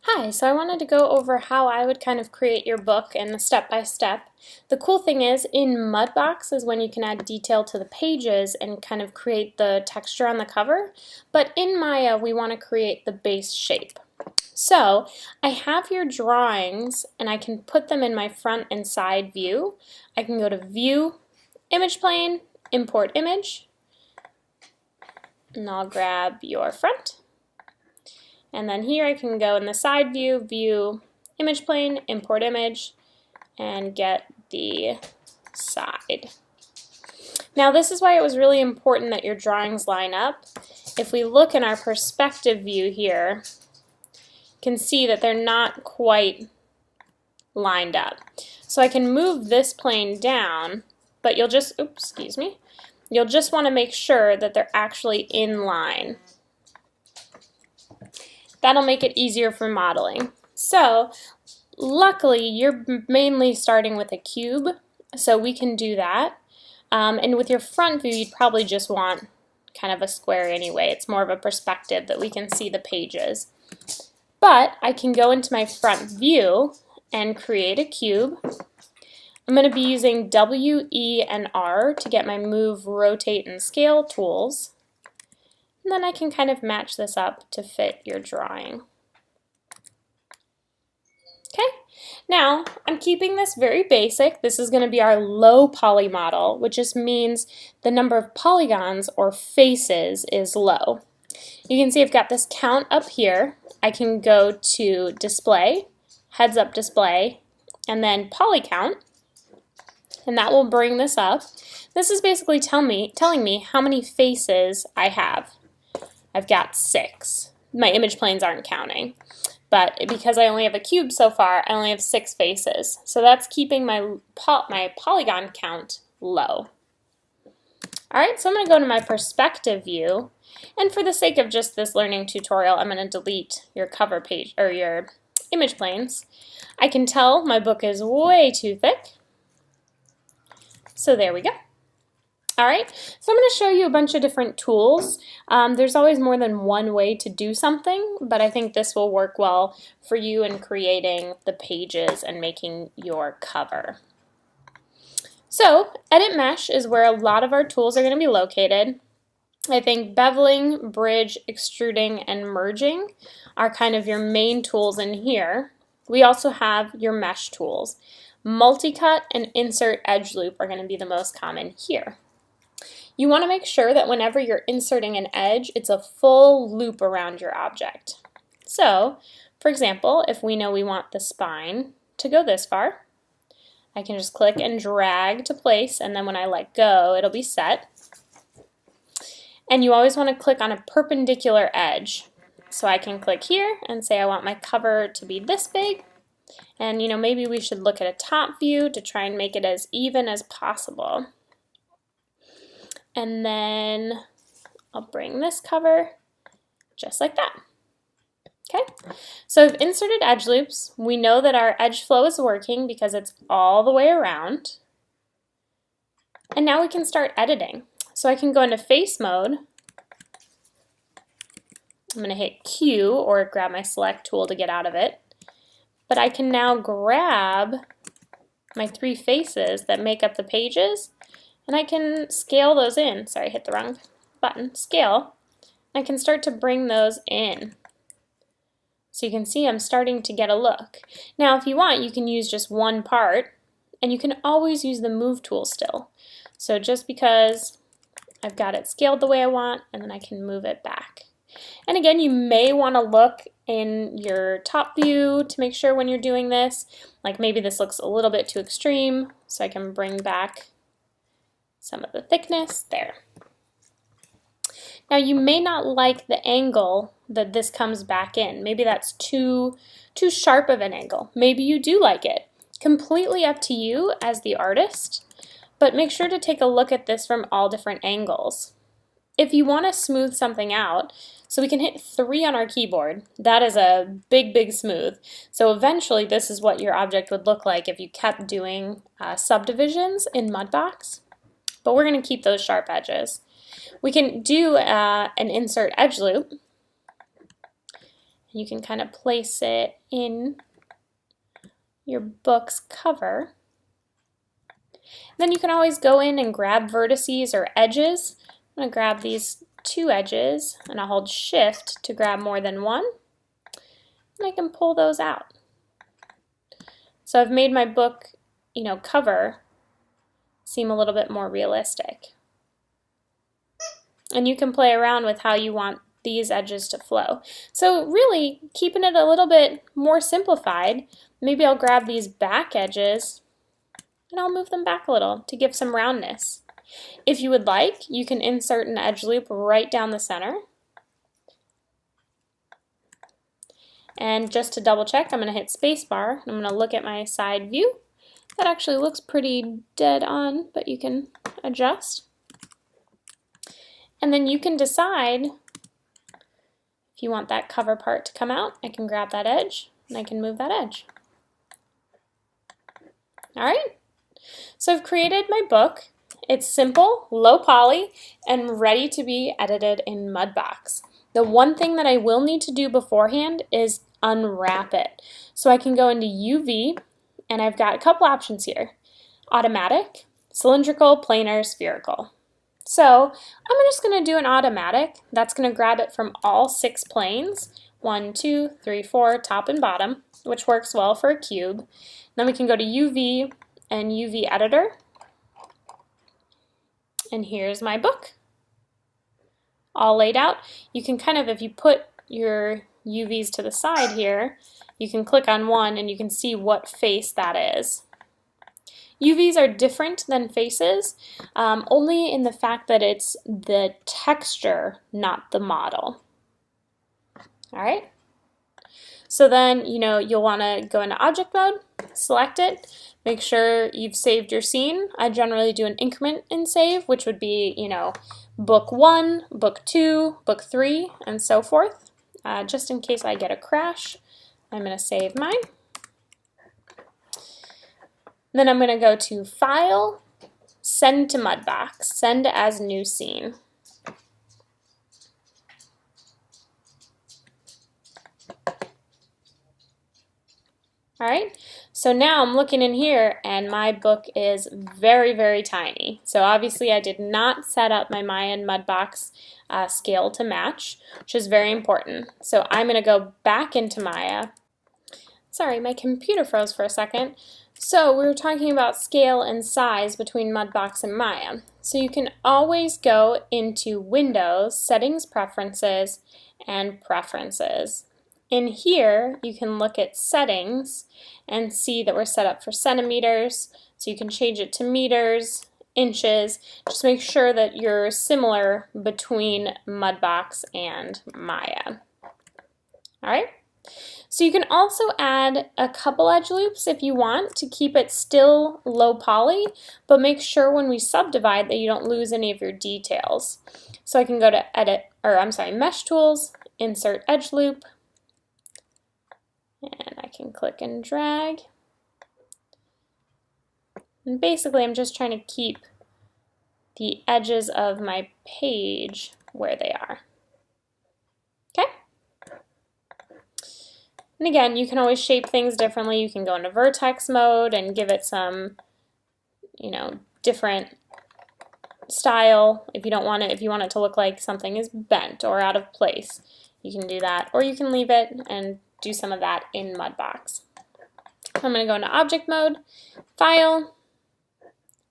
Hi, so I wanted to go over how I would kind of create your book and step by step. The cool thing is in Mudbox is when you can add detail to the pages and kind of create the texture on the cover, but in Maya we want to create the base shape. So I have your drawings and I can put them in my front and side view. I can go to View, Image Plane, Import Image, and I'll grab your front. And then here I can go in the side view, View, Image Plane, Import Image, and get the side. Now this is why it was really important that your drawings line up. If we look in our perspective view here, you can see that they're not quite lined up. So I can move this plane down, but you'll just, you'll just want to make sure that they're actually in line. That'll make it easier for modeling. So luckily you're mainly starting with a cube, so we can do that. And with your front view you'd probably just want kind of a square anyway. It's more of a perspective that we can see the pages. But I can go into my front view and create a cube. I'm going to be using W, E, and R to get my move, rotate, and scale tools. And then I can kind of match this up to fit your drawing. Okay, now I'm keeping this very basic. This is going to be our low poly model, which just means the number of polygons or faces is low. You can see I've got this count up here. I can go to Display, Heads Up Display, and then Polycount, and that will bring this up. This is basically telling me how many faces I have. I've got 6. My image planes aren't counting, but because I only have a cube so far, I only have 6 faces. So that's keeping my polygon count low. Alright, so I'm going to go to my perspective view, and for the sake of just this learning tutorial, I'm going to delete your cover page or your image planes. I can tell my book is way too thick, so there we go. Alright, so I'm going to show you a bunch of different tools. There's always more than one way to do something, but I think this will work well for you in creating the pages and making your cover. So, Edit Mesh is where a lot of our tools are going to be located. I think beveling, bridge, extruding, and merging are kind of your main tools in here. We also have your mesh tools. Multicut and insert edge loop are going to be the most common here. You want to make sure that whenever you're inserting an edge, it's a full loop around your object. So, for example, if we know we want the spine to go this far, I can just click and drag to place, and then when I let go, it'll be set. And you always want to click on a perpendicular edge. So I can click here and say I want my cover to be this big, and maybe we should look at a top view to try and make it as even as possible. And then I'll bring this cover just like that. Okay, so I've inserted edge loops. We know that our edge flow is working because it's all the way around. And now we can start editing. So I can go into face mode. I'm going to hit Q or grab my select tool to get out of it. But I can now grab my 3 faces that make up the pages, and I can scale those in. Sorry, I hit the wrong button. Scale. I can start to bring those in. So you can see I'm starting to get a look. Now if you want, you can use just one part, and you can always use the move tool still. So just because I've got it scaled the way I want, and then I can move it back. And again, you may want to look in your top view to make sure when you're doing this, like maybe this looks a little bit too extreme, so I can bring back some of the thickness there. Now you may not like the angle that this comes back in. Maybe that's too sharp of an angle. Maybe you do like it. Completely up to you as the artist, but make sure to take a look at this from all different angles. If you want to smooth something out, so we can hit 3 on our keyboard. That is a big smooth. So eventually this is what your object would look like if you kept doing subdivisions in Mudbox. But we're going to keep those sharp edges. We can do an insert edge loop. You can kind of place it in your book's cover. Then you can always go in and grab vertices or edges. I'm going to grab these 2 edges and I'll hold Shift to grab more than one. And I can pull those out. So I've made my book, cover seem a little bit more realistic. And you can play around with how you want these edges to flow. So really keeping it a little bit more simplified, maybe I'll grab these back edges and I'll move them back a little to give some roundness. If you would like, you can insert an edge loop right down the center. And just to double check, I'm going to hit spacebar. I'm going to look at my side view. That actually looks pretty dead on, but you can adjust. And then you can decide if you want that cover part to come out. I can grab that edge and I can move that edge. All right, so I've created my book. It's simple, low poly, and ready to be edited in Mudbox. The one thing that I will need to do beforehand is unwrap it. So I can go into UV, and I've got a couple options here. Automatic, cylindrical, planar, spherical. So I'm just going to do an automatic. That's going to grab it from all 6 planes, 1, 2, 3, 4, top and bottom, which works well for a cube. Then we can go to UV and UV editor. And here's my book, all laid out. You can kind of, if you put your UVs to the side here, you can click on one and you can see what face that is. UVs are different than faces, only in the fact that it's the texture, not the model. All right. So then, you'll want to go into object mode, select it, make sure you've saved your scene. I generally do an increment in save, which would be, book 1, book 2, book 3, and so forth. Just in case I get a crash, I'm going to save mine. Then I'm going to go to File, Send to Mudbox, Send as New Scene. All right, so now I'm looking in here and my book is very, very tiny. So obviously I did not set up my Maya and Mudbox scale to match, which is very important. So I'm going to go back into Maya. Sorry, my computer froze for a second. So we were talking about scale and size between Mudbox and Maya. So you can always go into Windows, Settings, Preferences, and Preferences. In here, you can look at settings and see that we're set up for centimeters, so you can change it to meters, inches. Just make sure that you're similar between Mudbox and Maya. All right. So you can also add a couple edge loops if you want to keep it still low poly, but make sure when we subdivide that you don't lose any of your details. So I can go to Mesh Tools, Insert Edge Loop, and I can click and drag. And basically I'm just trying to keep the edges of my page where they are. Okay? And again, you can always shape things differently. You can go into vertex mode and give it some, different style. If you don't want it, if you want it to look like something is bent or out of place, you can do that. Or you can leave it and do some of that in Mudbox. I'm going to go into object mode, File,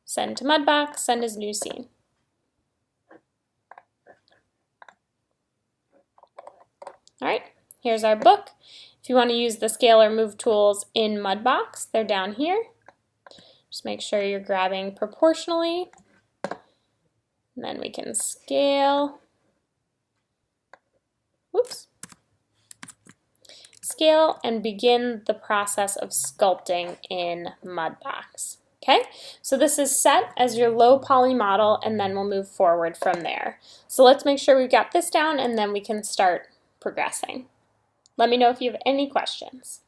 Send to Mudbox, Send as New Scene. All right, here's our book. If you want to use the scale or move tools in Mudbox, they're down here. Just make sure you're grabbing proportionally. And then we can scale. Whoops. Scale and begin the process of sculpting in Mudbox. Okay, so this is set as your low poly model, and then we'll move forward from there. So let's make sure we've got this down, and then we can start progressing. Let me know if you have any questions.